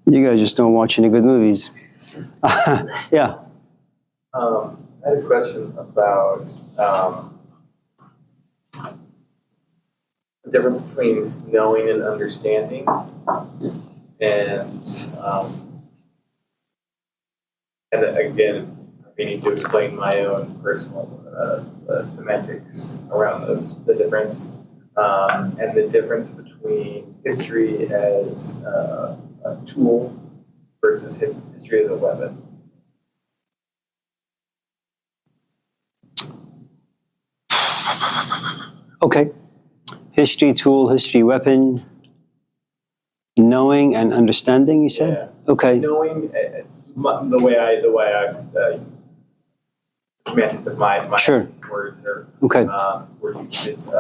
You guys just don't watch any good movies. Yeah. I had a question about the difference between knowing and understanding, and again, meaning to explain my own personal semantics around the difference, and the difference between history as a tool versus history as a weapon. Okay. History tool, history weapon. Knowing and understanding, you said? Yeah. Okay. Knowing the way I semantics of my Sure. words are Okay. were used as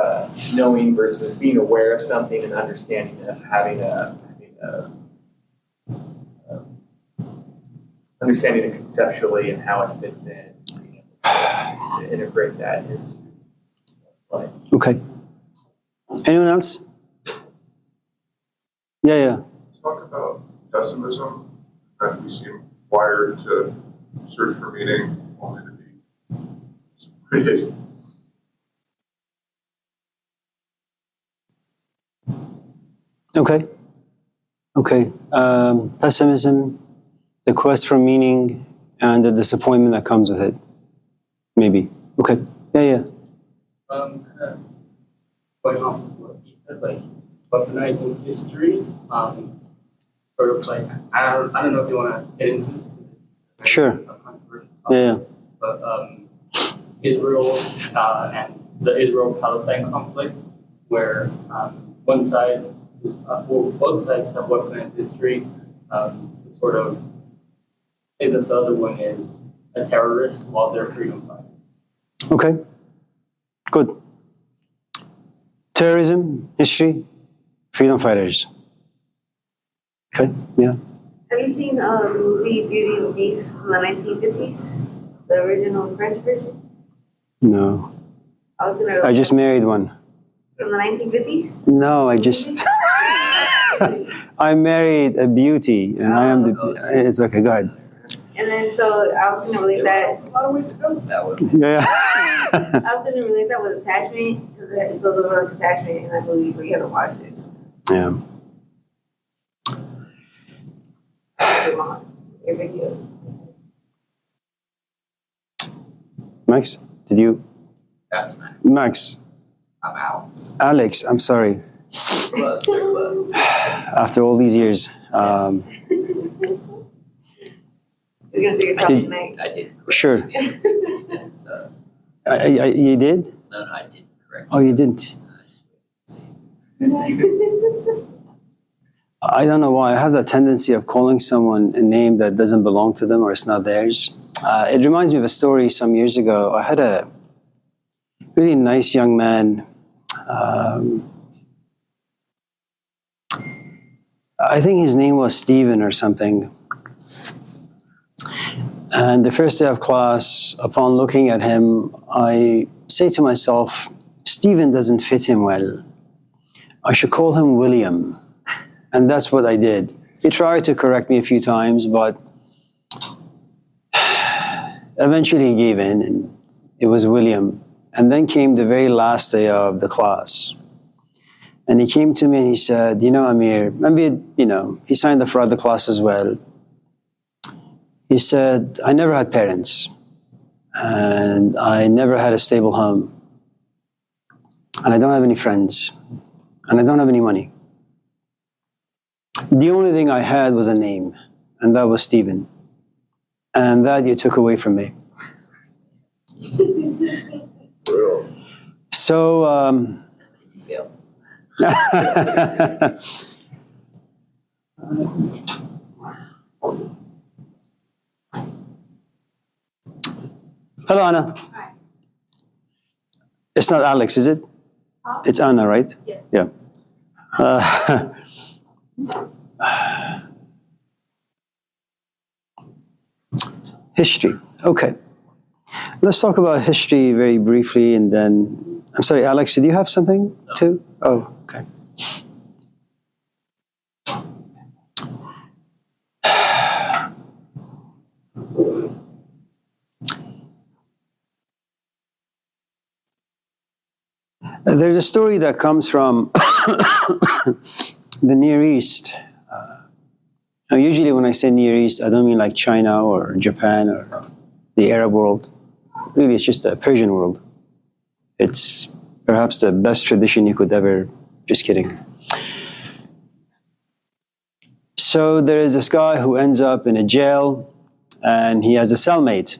knowing versus being aware of something and understanding of having a understanding it conceptually and how it fits in, being able to integrate that into life. Okay. Anyone else? Yeah. Talk about pessimism, that we seem wired to search for meaning only to be disappointed. Okay. Pessimism, the quest for meaning, and the disappointment that comes with it. Maybe. Okay. Yeah. Kind of going off of what you said, like weaponizing history, sort of like I don't know if you want to get into this. Sure. A controversial topic, Yeah. But Israel and the Israel-Palestine conflict, where one side, both sides have weaponized history to sort of say that the other one is a terrorist while they're freedom fighters. Okay. Good. Terrorism, history, freedom fighters. Okay. Yeah. Have you seen the movie Beauty and the Beast from the 1950s? The original French version? No. I just married one. From the 1950s? No, I married a beauty, and I am the. It's okay. Go ahead. And then so I was going to relate that. A lot of ways to go with that one. Yeah. I was going to relate that with attachment, because it goes over like attachment in that movie, but you haven't watched it. So. Yeah. Your videos. Max, did you? That's Max. Max. I'm Alex. Alex, I'm sorry. Close, they're close. After all these years. Yes. You're going to take a copy tonight. I did correct Sure. you. And so, You did? no, I didn't correct Oh, you didn't? I don't know why. I have that tendency of calling someone a name that doesn't belong to them or it's not theirs. It reminds me of a story some years ago. I had a really nice young man. I think his name was Stephen or something. And the first day of class, upon looking at him, I say to myself, Stephen doesn't fit him well. I should call him William. And that's what I did. He tried to correct me a few times, but eventually he gave in, and it was William. And then came the very last day of the class. And he came to me and he said, Amir, he signed up for other class as well. He said, I never had parents, and I never had a stable home, and I don't have any friends, and I don't have any money. The only thing I had was a name, and that was Stephen. And that you took away from me. So, you feel. Hello, Anna. Hi. It's not Alex, is it? Huh? It's Anna, right? Yes. Yeah. History. Okay. Let's talk about history very briefly, and then I'm sorry, Alex, did you have something too? Oh, okay. There's a story that comes from the Near East. Now, usually when I say Near East, I don't mean like China or Japan or the Arab world. Really, it's just the Persian world. It's perhaps the best tradition you could ever, just kidding. So there is this guy who ends up in a jail and he has a cellmate.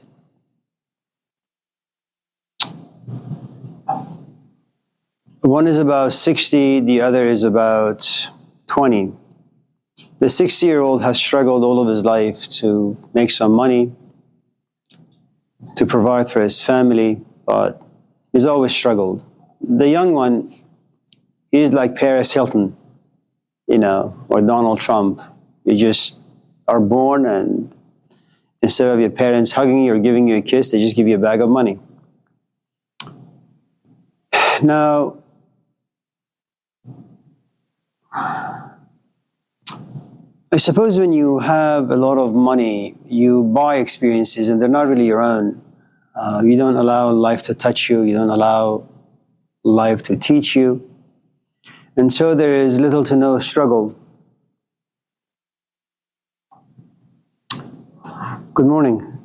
One is about 60, the other is about 20. The 60-year-old has struggled all of his life to make some money, to provide for his family, but he's always struggled. The young one, he's like Paris Hilton, or Donald Trump. You just are born, and instead of your parents hugging you or giving you a kiss, they just give you a bag of money. Now, I suppose when you have a lot of money, you buy experiences and they're not really your own. You don't allow life to touch you. You don't allow life to teach you. And so there is little to no struggle. Good morning.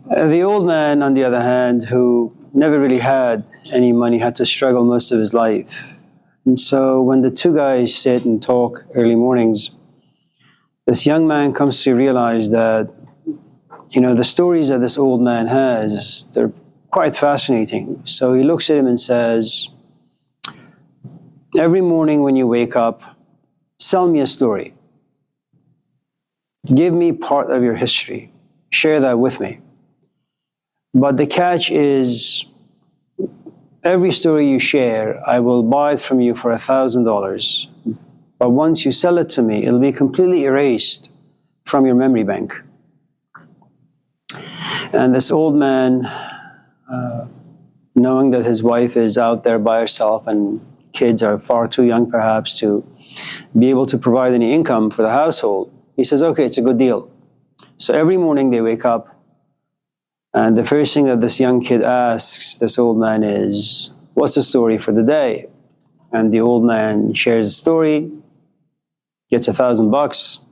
The old man, on the other hand, who never really had any money, had to struggle most of his life. And so when the two guys sit and talk early mornings, this young man comes to realize that, the stories that this old man has, they're quite fascinating. So he looks at him and says, every morning when you wake up, sell me a story. Give me part of your history. Share that with me. But the catch is, every story you share, I will buy it from you for $1,000. But once you sell it to me, it'll be completely erased from your memory bank. And this old man, knowing that his wife is out there by herself and kids are far too young perhaps to be able to provide any income for the household, he says, okay, it's a good deal. So every morning they wake up, and the first thing that this young kid asks this old man is, what's the story for the day? And the old man shares a story, gets $1,000.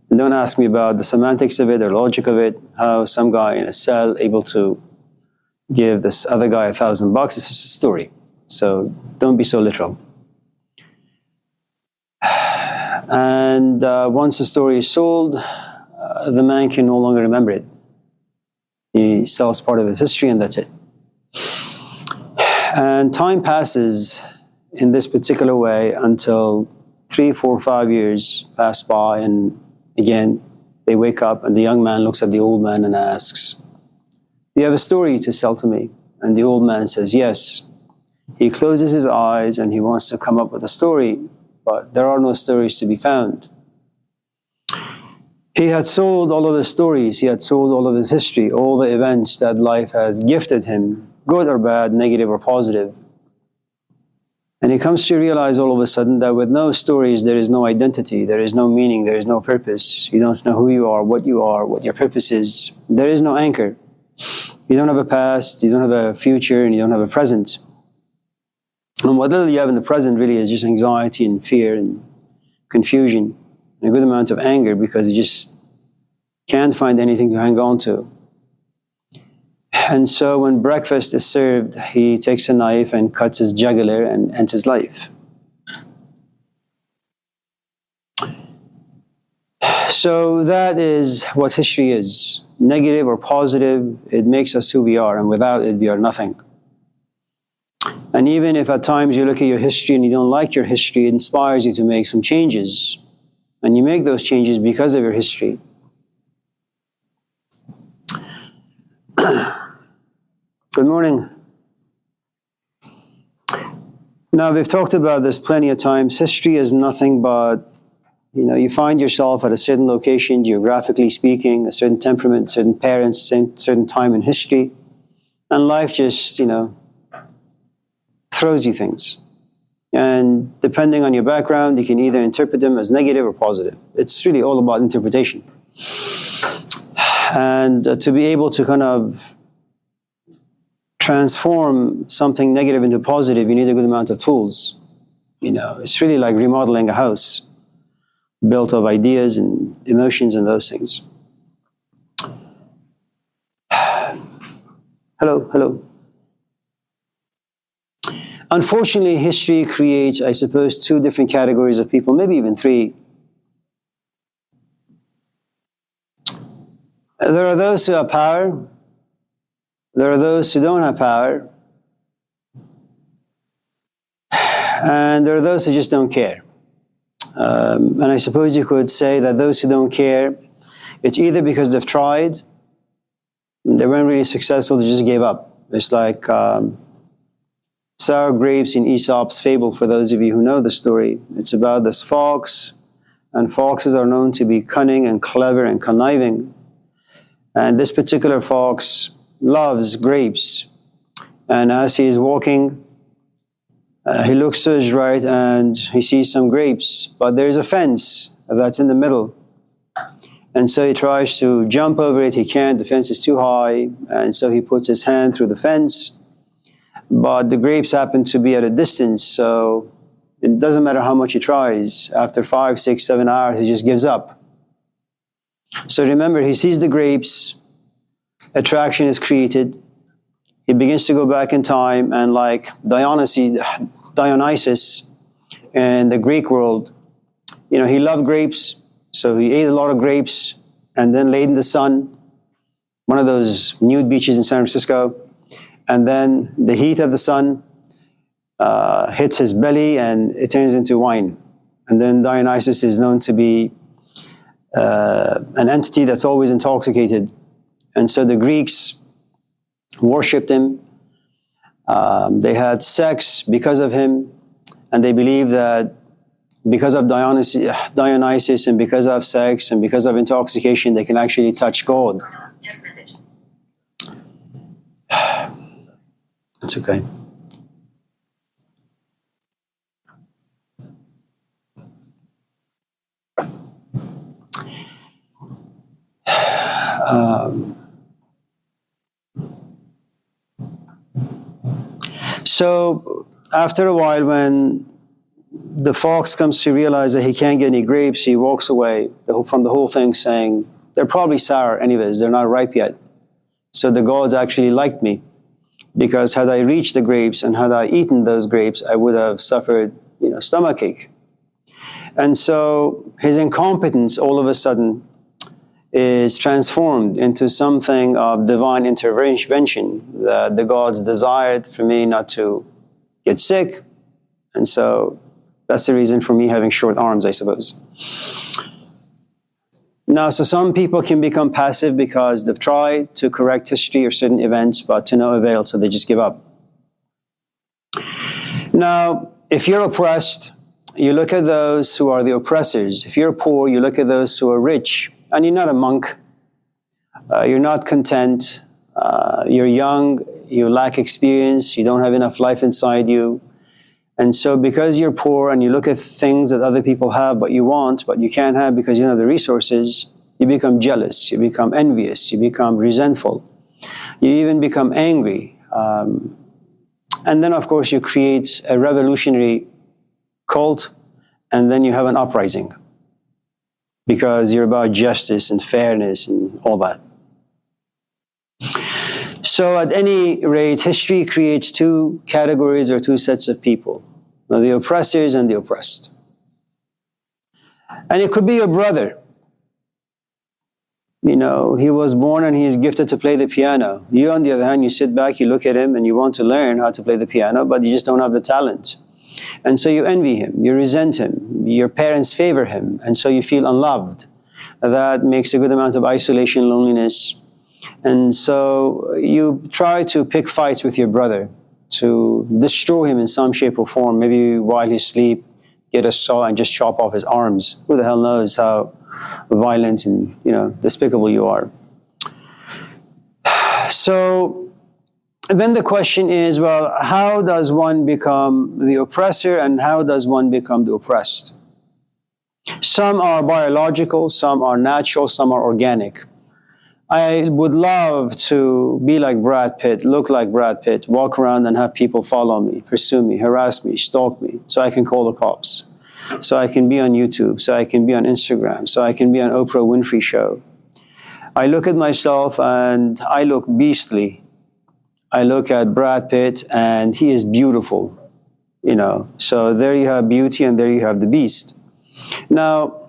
And don't ask me about the semantics of it or logic of it, how some guy in a cell able to give this other guy $1,000. It's just a story. So don't be so literal. And once the story is sold, the man can no longer remember it. He sells part of his history and that's it. And time passes in this particular way until 3, 4, 5 years pass by, and again, they wake up and the young man looks at the old man and asks, do you have a story to sell to me? And the old man says, yes. He closes his eyes and he wants to come up with a story, but there are no stories to be found. He had sold all of his stories, he had sold all of his history, all the events that life has gifted him, good or bad, negative or positive. And he comes to realize all of a sudden that with no stories, there is no identity, there is no meaning, there is no purpose. You don't know who you are, what your purpose is. There is no anchor. You don't have a past, you don't have a future, and you don't have a present. And what little you have in the present really is just anxiety and fear and confusion. A good amount of anger because he just can't find anything to hang on to. And so when breakfast is served, he takes a knife and cuts his jugular and ends his life. So that is what history is. Negative or positive, it makes us who we are, and without it, we are nothing. And even if at times you look at your history and you don't like your history, it inspires you to make some changes. And you make those changes because of your history. Good morning. Now, we've talked about this plenty of times. History is nothing but, you find yourself at a certain location, geographically speaking, a certain temperament, certain parents, certain time in history, and life just, throws you things. And depending on your background, you can either interpret them as negative or positive. It's really all about interpretation. And to be able to kind of transform something negative into positive, you need a good amount of tools. It's really like remodeling a house built of ideas and emotions and those things. Hello. Unfortunately, history creates, I suppose, two different categories of people, maybe even three. There are those who have power. There are those who don't have power. And there are those who just don't care. And I suppose you could say that those who don't care, it's either because they've tried, they weren't really successful, they just gave up. It's like sour grapes in Aesop's fable, for those of you who know the story. It's about this fox, and foxes are known to be cunning and clever and conniving. And this particular fox loves grapes. And as he is walking, he looks to his right and he sees some grapes, but there's a fence that's in the middle. And so he tries to jump over it. He can't. The fence is too high. And so he puts his hand through the fence. But the grapes happen to be at a distance. So it doesn't matter how much he tries. After 5, 6, 7 hours, he just gives up. So remember, he sees the grapes. Attraction is created. He begins to go back in time. And like Dionysus in the Greek world, he loved grapes. So he ate a lot of grapes and then laid in the sun, one of those nude beaches in San Francisco. And then the heat of the sun hits his belly and it turns into wine. And then Dionysus is known to be an entity that's always intoxicated. And so the Greeks worshipped him. They had sex because of him. And they believed that because of Dionysus and because of sex and because of intoxication, they can actually touch God. Text message. It's okay. So after a while, when the fox comes to realize that he can't get any grapes, he walks away from the whole thing saying, they're probably sour anyways, they're not ripe yet. So the gods actually liked me, because had I reached the grapes and had I eaten those grapes, I would have suffered, stomachache. And so his incompetence all of a sudden is transformed into something of divine intervention, that the gods desired for me not to get sick. And so that's the reason for me having short arms, I suppose. Now, so some people can become passive because they've tried to correct history or certain events, but to no avail, so they just give up. Now, if you're oppressed, you look at those who are the oppressors. If you're poor, you look at those who are rich. And you're not a monk. You're not content. You're young. You lack experience. You don't have enough life inside you. And so because you're poor and you look at things that other people have but you want, but you can't have because you don't have the resources, you become jealous. You become envious. You become resentful. You even become angry. And then, of course, you create a revolutionary cult, and then you have an uprising, because you're about justice and fairness and all that. So at any rate, history creates two categories or two sets of people, the oppressors and the oppressed. And it could be your brother. He was born and he is gifted to play the piano. You, on the other hand, you sit back, you look at him, and you want to learn how to play the piano, but you just don't have the talent. And so you envy him, you resent him, your parents favor him, and so you feel unloved. That makes a good amount of isolation, loneliness. And so you try to pick fights with your brother to destroy him in some shape or form. Maybe while he's asleep, get a saw and just chop off his arms. Who the hell knows how violent and despicable you are. So then the question is, well, how does one become the oppressor and how does one become the oppressed? Some are biological, some are natural, some are organic. I would love to be like Brad Pitt, look like Brad Pitt, walk around and have people follow me, pursue me, harass me, stalk me, so I can call the cops, so I can be on YouTube, so I can be on Instagram, so I can be on Oprah Winfrey show. I look at myself and I look beastly. I look at Brad Pitt and he is beautiful, you know. So there you have beauty and there you have the beast. Now,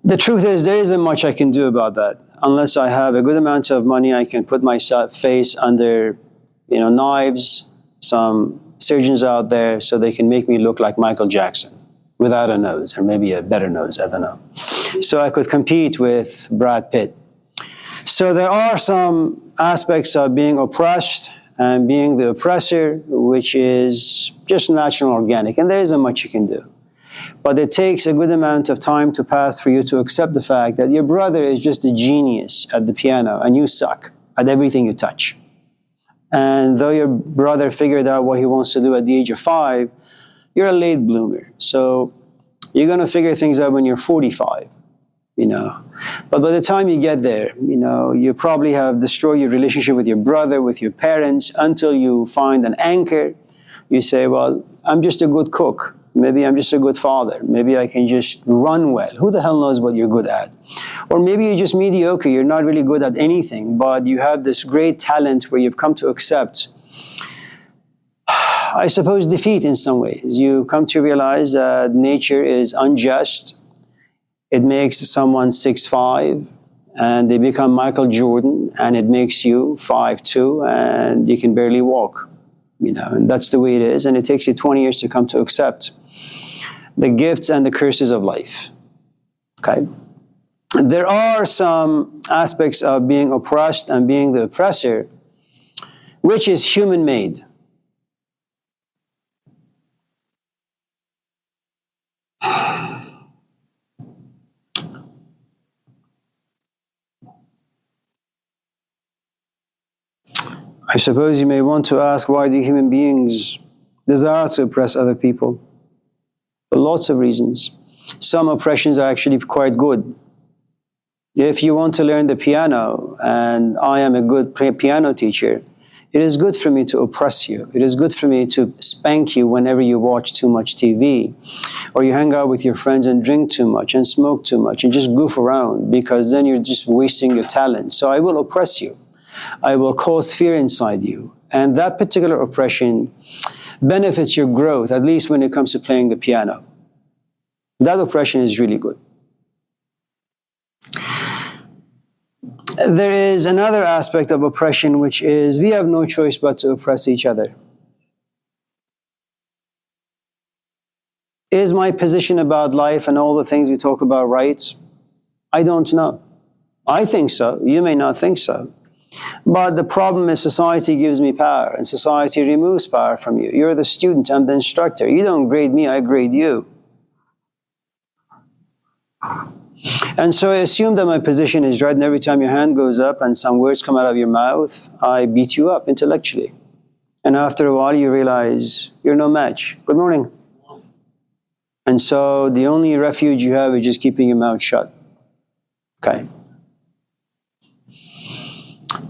the truth is, there isn't much I can do about that. Unless I have a good amount of money, I can put my face under, knives, some surgeons out there, so they can make me look like Michael Jackson without a nose, or maybe a better nose, I don't know. So I could compete with Brad Pitt. So there are some aspects of being oppressed and being the oppressor, which is just natural and organic, and there isn't much you can do. But it takes a good amount of time to pass for you to accept the fact that your brother is just a genius at the piano and you suck at everything you touch. And though your brother figured out what he wants to do at the age of 5, you're a late bloomer. So you're going to figure things out when you're 45, But by the time you get there, you probably have destroyed your relationship with your brother, with your parents, until you find an anchor. You say, well, I'm just a good cook. Maybe I'm just a good father. Maybe I can just run well. Who the hell knows what you're good at? Or maybe you're just mediocre. You're not really good at anything, but you have this great talent where you've come to accept, I suppose, defeat in some ways. You come to realize that nature is unjust. It makes someone 6'5", and they become Michael Jordan, and it makes you 5'2", and you can barely walk. And that's the way it is, and it takes you 20 years to come to accept the gifts and the curses of life. Okay? There are some aspects of being oppressed and being the oppressor, which is human-made. I suppose you may want to ask, why do human beings desire to oppress other people? For lots of reasons. Some oppressions are actually quite good. If you want to learn the piano, and I am a good piano teacher, it is good for me to oppress you. It is good for me to spank you whenever you watch too much TV, or you hang out with your friends and drink too much and smoke too much and just goof around, because then you're just wasting your talent. So I will oppress you. I will cause fear inside you. And that particular oppression benefits your growth, at least when it comes to playing the piano. That oppression is really good. There is another aspect of oppression, which is we have no choice but to oppress each other. Is my position about life and all the things we talk about right? I don't know. I think so. You may not think so. But the problem is society gives me power, and society removes power from you. You're the student, I'm the instructor. You don't grade me, I grade you. And so I assume that my position is right, and every time your hand goes up and some words come out of your mouth, I beat you up intellectually. And after a while you realize you're no match. Good morning. And so the only refuge you have is just keeping your mouth shut. Okay.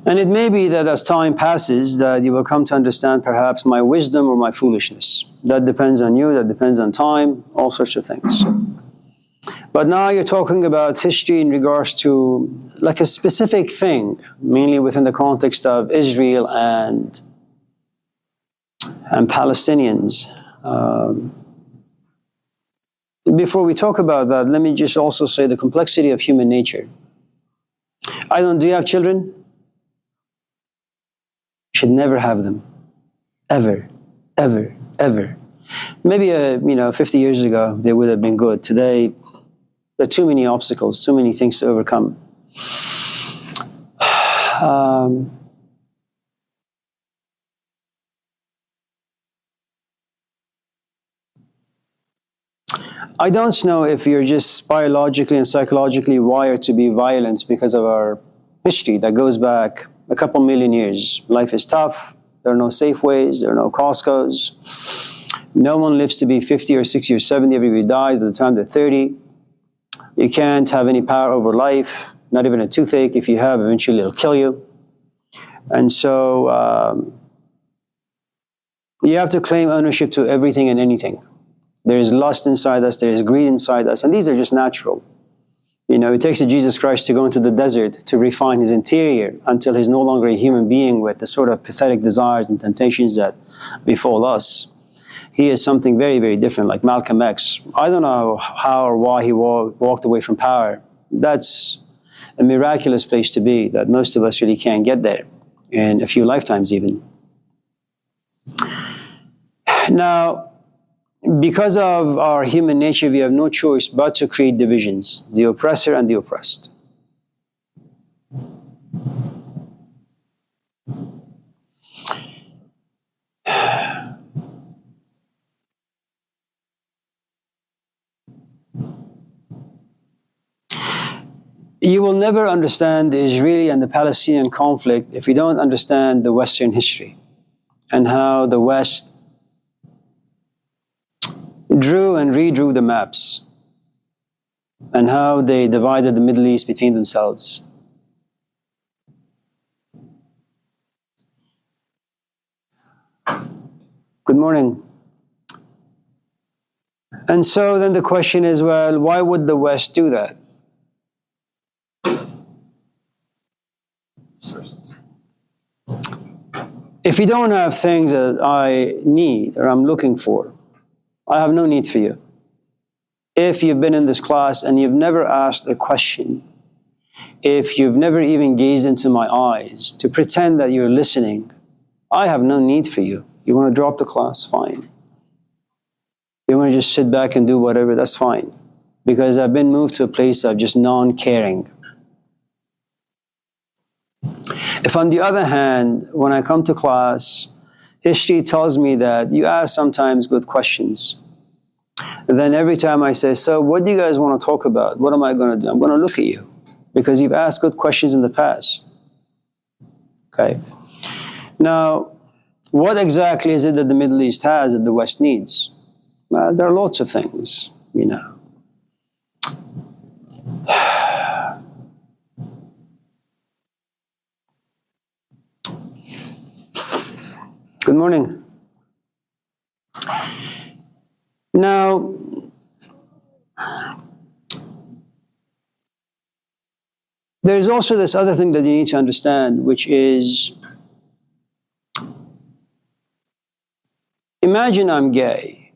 And it may be that as time passes, that you will come to understand perhaps my wisdom or my foolishness. That depends on you, that depends on time, all sorts of things. But now you're talking about history in regards to like a specific thing, mainly within the context of Israel and Palestinians. Before we talk about that, let me just also say the complexity of human nature. Do you have children? You should never have them. Ever, ever, ever. Maybe 50 years ago, they would have been good. Today, there are too many obstacles, too many things to overcome. I don't know if you're just biologically and psychologically wired to be violent because of our history that goes back a couple million years. Life is tough. There are no Safeways. There are no Costco's. No one lives to be 50 or 60 or 70. Everybody dies by the time they're 30. You can't have any power over life. not even a toothache. If you have, eventually it'll kill you. And so you have to claim ownership to everything and anything. There is lust inside us, there is greed inside us, and these are just natural. You know, it takes a Jesus Christ to go into the desert to refine his interior until he's no longer a human being with the sort of pathetic desires and temptations that befall us. He is something very, very different, like Malcolm X. I don't know how or why he walked away from power. That's a miraculous place to be, that most of us really can't get there, in a few lifetimes even. Now, because of our human nature, we have no choice but to create divisions, the oppressor and the oppressed. You will never understand the Israeli and the Palestinian conflict if you don't understand the Western history and how the West drew and redrew the maps and how they divided the Middle East between themselves. Good morning. And so then the question is, well, why would the West do that? Sources. If you don't have things that I need or I'm looking for, I have no need for you. If you've been in this class and you've never asked a question, if you've never even gazed into my eyes to pretend that you're listening, I have no need for you. You want to drop the class? Fine. You want to just sit back and do whatever? That's fine. Because I've been moved to a place of just non-caring. If on the other hand, when I come to class, history tells me that you ask sometimes good questions. And then every time I say, so what do you guys want to talk about? What am I going to do? I'm going to look at you because you've asked good questions in the past. Okay. Now, what exactly is it that the Middle East has that the West needs? Well, there are lots of things, you know. Good morning. Now, there's also this other thing that you need to understand, which is, imagine I'm gay,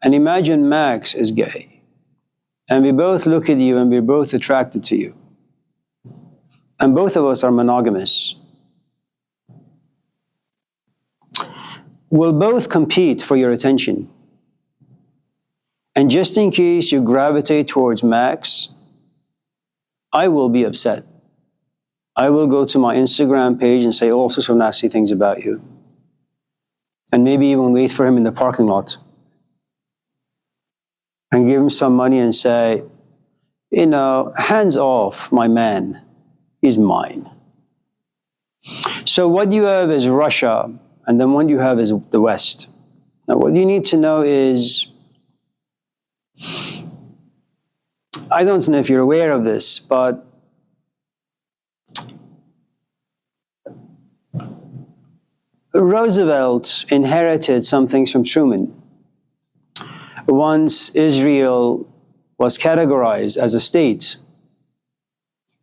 and imagine Max is gay, and we both look at you and we're both attracted to you, and both of us are monogamous. We'll both compete for your attention. And just in case you gravitate towards Max, I will be upset. I will go to my Instagram page and say all sorts of nasty things about you. And maybe even wait for him in the parking lot. And give him some money and say, you know, hands off my man. He's mine. So what you have is Russia, and then what you have is the West. Now what you need to know is, I don't know if you're aware of this, but Roosevelt inherited some things from Truman. Once Israel was categorized as a state,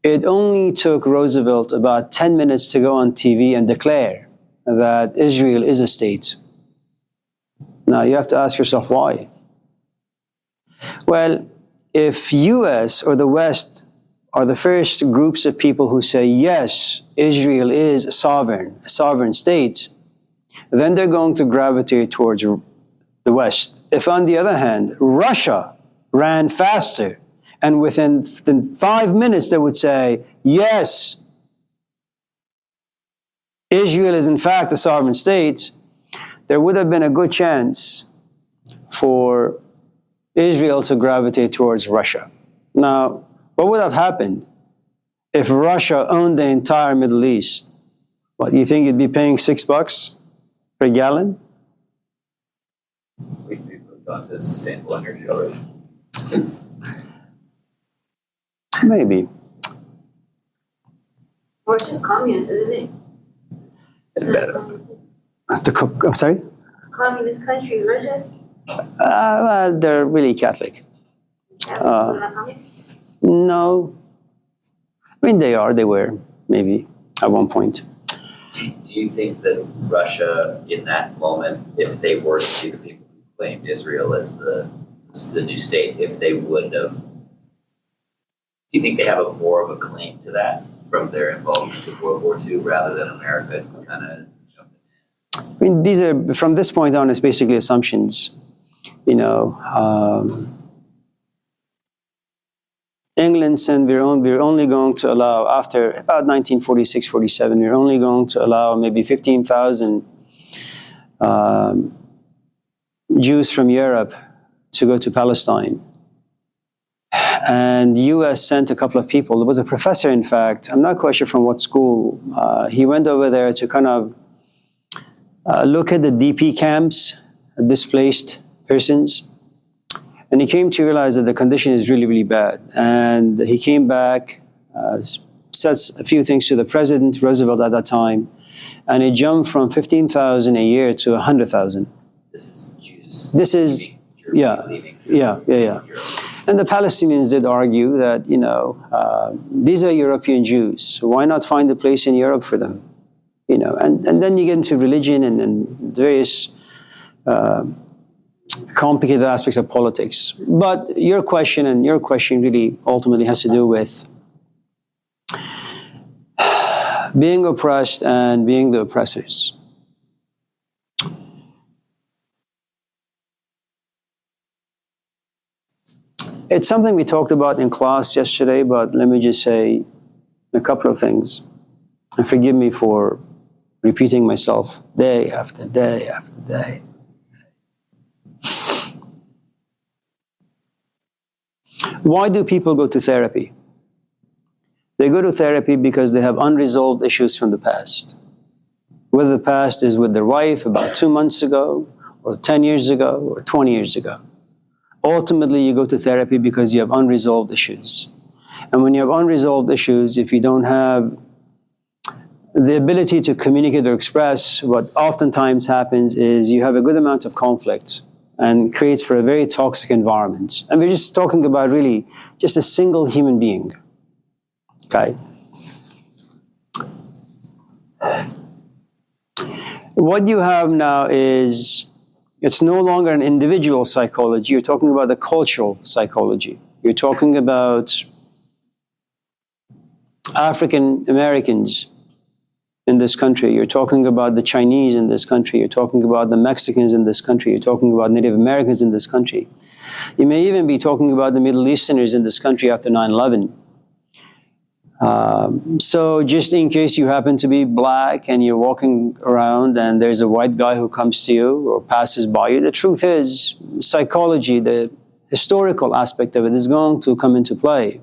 it only took Roosevelt about 10 minutes to go on TV and declare that Israel is a state. Now you have to ask yourself why. Well, if US or the West are the first groups of people who say, yes, Israel is a sovereign state, then they're going to gravitate towards the West. If on the other hand, Russia ran faster, and within 5 minutes they would say, yes, Israel is in fact a sovereign state, there would have been a good chance for Israel to gravitate towards Russia. Now, what would have happened if Russia owned the entire Middle East? What, you think you'd be paying $6 per gallon? We'd be moved on to sustainable energy already. Maybe. Russia's communist, isn't it? Isn't it communist? I'm sorry? Communist country, Russia? Well, they're really Catholic. Not communist? No. I mean, they were, maybe, at one point. Do you think that Russia, in that moment, if they were to be the people who claimed Israel as the new state, if they would have, do you think they have more of a claim to that from their involvement in World War II rather than America kind of jumping in? I mean, these are, from this point on, it's basically assumptions. You know, England said we're only going to allow, after about 1946, 47, we're only going to allow maybe 15,000 Jews from Europe to go to Palestine. And the US sent a couple of people. There was a professor, in fact, I'm not quite sure from what school. He went over there to kind of look at the DP camps, displaced persons. And he came to realize that the condition is really, really bad. And he came back, said a few things to the President Roosevelt at that time, and it jumped from 15,000 a year to 100,000. This is Jews. This is, yeah. And the Palestinians did argue that, you know, these are European Jews, so why not find a place in Europe for them? You know, and then you get into religion and various complicated aspects of politics. But your question really ultimately has to do with being oppressed and being the oppressors. It's something we talked about in class yesterday, but let me just say a couple of things. And forgive me for repeating myself day after day after day. Why do people go to therapy? They go to therapy because they have unresolved issues from the past. Whether the past is with their wife about 2 months ago, or 10 years ago, or 20 years ago. Ultimately, you go to therapy because you have unresolved issues. And when you have unresolved issues, if you don't have the ability to communicate or express, what oftentimes happens is you have a good amount of conflict and creates for a very toxic environment. And we're just talking about really just a single human being. Okay? What you have now is, it's no longer an individual psychology. You're talking about the cultural psychology. You're talking about African Americans in this country. You're talking about the Chinese in this country. You're talking about the Mexicans in this country. You're talking about Native Americans in this country. You may even be talking about the Middle Easterners in this country after 9/11. So just in case you happen to be black and you're walking around and there's a white guy who comes to you or passes by you, the truth is, psychology, the historical aspect of it is going to come into play.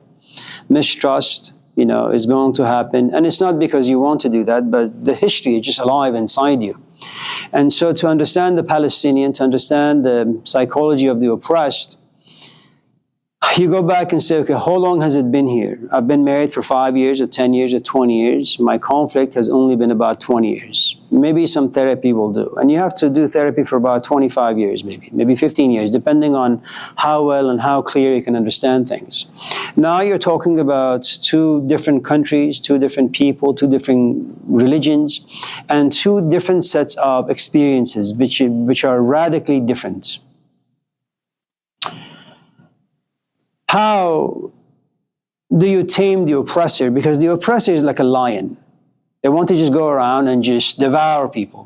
Mistrust, you know, is going to happen. And it's not because you want to do that, but the history is just alive inside you. And so to understand the Palestinian, to understand the psychology of the oppressed, you go back and say, okay, how long has it been here? I've been married for 5 years or 10 years or 20 years. My conflict has only been about 20 years. Maybe some therapy will do. And you have to do therapy for about 25 years, maybe 15 years, depending on how well and how clear you can understand things. Now you're talking about 2 different countries, 2 different people, 2 different religions, and 2 different sets of experiences, which are radically different. How do you tame the oppressor? Because the oppressor is like a lion. They want to just go around and just devour people.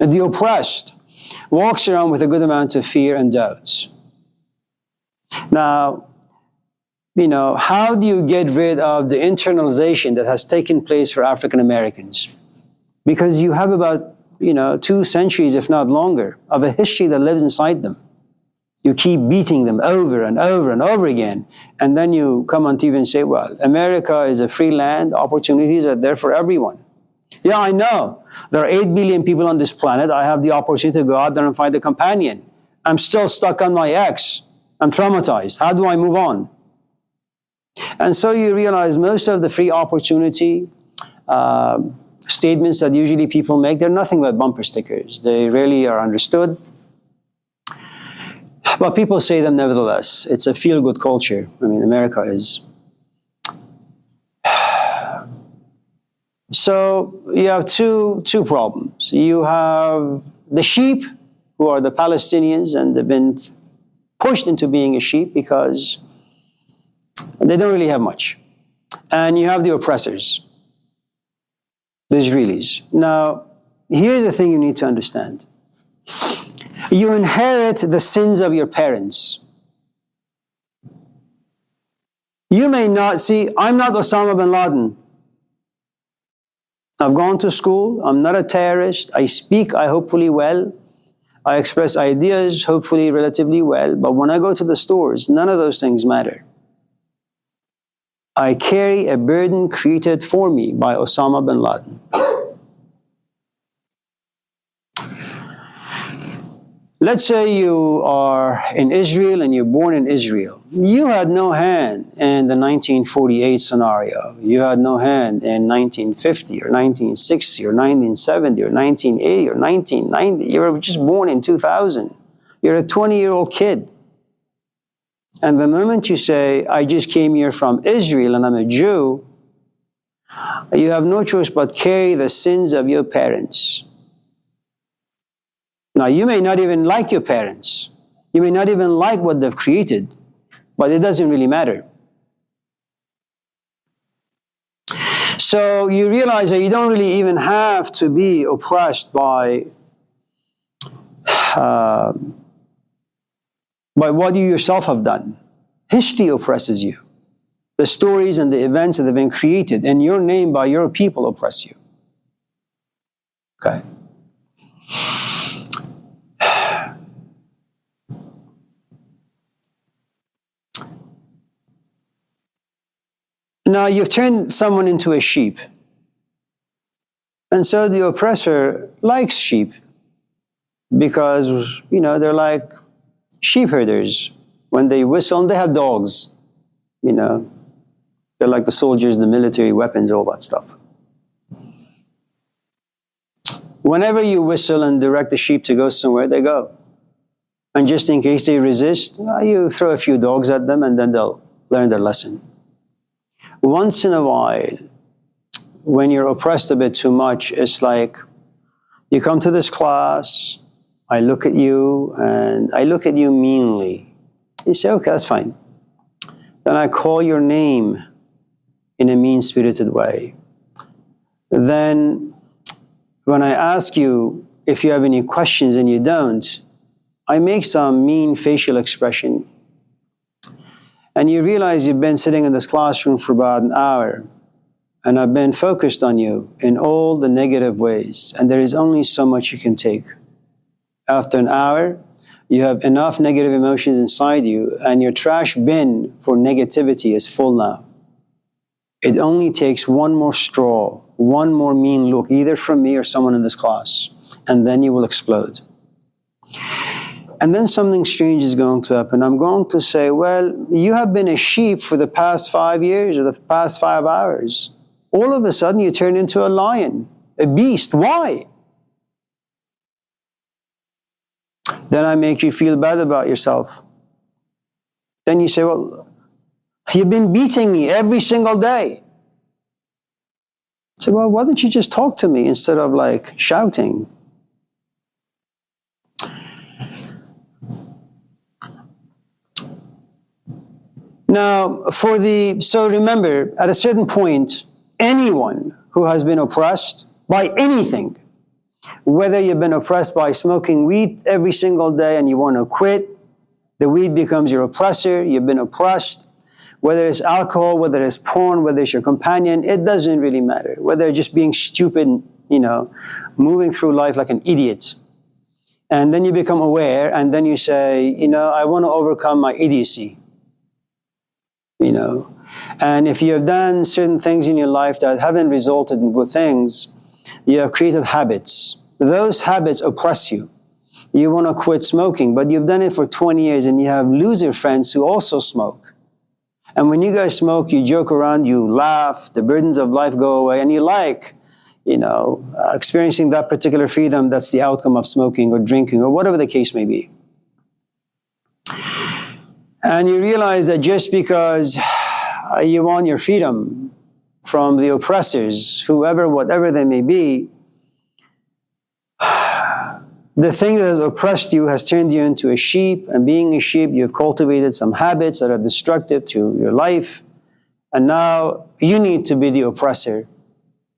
And the oppressed walks around with a good amount of fear and doubts. Now, you know, how do you get rid of the internalization that has taken place for African Americans? Because you have about, 2 centuries, if not longer, of a history that lives inside them. You keep beating them over and over and over again. And then you come on TV and say, well, America is a free land. Opportunities are there for everyone. Yeah, I know. There are 8 billion people on this planet. I have the opportunity to go out there and find a companion. I'm still stuck on my ex. I'm traumatized. How do I move on? And so you realize most of the free opportunity, statements that usually people make, they're nothing but bumper stickers. They rarely are understood. But people say them nevertheless. It's a feel-good culture. I mean, America is. So you have two problems. You have the sheep, who are the Palestinians, and they've been pushed into being a sheep because they don't really have much. And you have the oppressors, the Israelis. Now, here's the thing you need to understand. You inherit the sins of your parents. You may not see, I'm not Osama bin Laden. I've gone to school. I'm not a terrorist. I speak, hopefully well. I express ideas, hopefully relatively well. But when I go to the stores, none of those things matter. I carry a burden created for me by Osama bin Laden. Let's say you are in Israel and you're born in Israel. You had no hand in the 1948 scenario. You had no hand in 1950 or 1960 or 1970 or 1980 or 1990. You were just born in 2000. You're a 20-year-old kid. And the moment you say, I just came here from Israel and I'm a Jew, you have no choice but carry the sins of your parents. Now, you may not even like your parents. You may not even like what they've created, but it doesn't really matter. So you realize that you don't really even have to be oppressed by what you yourself have done. History oppresses you. The stories and the events that have been created in your name by your people oppress you. Okay? Now, you've turned someone into a sheep. And so the oppressor likes sheep because, they're like sheep herders. When they whistle, and they have dogs, they're like the soldiers, the military weapons, all that stuff. Whenever you whistle and direct the sheep to go somewhere, they go. And just in case they resist, you throw a few dogs at them and then they'll learn their lesson. Once in a while, when you're oppressed a bit too much, it's like you come to this class, I look at you, and I look at you meanly. You say, okay, that's fine. Then I call your name in a mean-spirited way. Then when I ask you if you have any questions and you don't, I make some mean facial expression. And you realize you've been sitting in this classroom for about an hour, and I've been focused on you in all the negative ways, and there is only so much you can take. After an hour, you have enough negative emotions inside you, and your trash bin for negativity is full now. It only takes one more straw, one more mean look, either from me or someone in this class, and then you will explode. And then something strange is going to happen. I'm going to say, well, you have been a sheep for the past 5 years or the past 5 hours. All of a sudden, you turn into a lion, a beast. Why? Then I make you feel bad about yourself. Then you say, well, you've been beating me every single day. I say, well, why don't you just talk to me instead of shouting? Now, so remember, at a certain point, anyone who has been oppressed by anything, whether you've been oppressed by smoking weed every single day and you want to quit, the weed becomes your oppressor, you've been oppressed, whether it's alcohol, whether it's porn, whether it's your companion, it doesn't really matter. Whether just being stupid, moving through life like an idiot. And then you become aware, and then you say, I want to overcome my idiocy. And if you have done certain things in your life that haven't resulted in good things, you have created habits. Those habits oppress you. You want to quit smoking, but you've done it for 20 years and you have loser friends who also smoke. And when you guys smoke, you joke around, you laugh, the burdens of life go away, and you like, experiencing that particular freedom that's the outcome of smoking or drinking or whatever the case may be. And you realize that just because you want your freedom from the oppressors, whoever, whatever they may be, the thing that has oppressed you has turned you into a sheep, and being a sheep, you've cultivated some habits that are destructive to your life, and now you need to be the oppressor.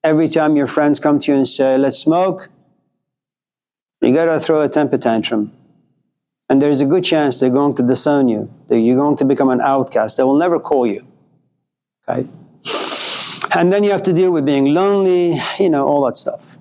Every time your friends come to you and say, let's smoke, you gotta throw a temper tantrum. And there's a good chance they're going to disown you, that you're going to become an outcast. They will never call you, okay? And then you have to deal with being lonely, all that stuff.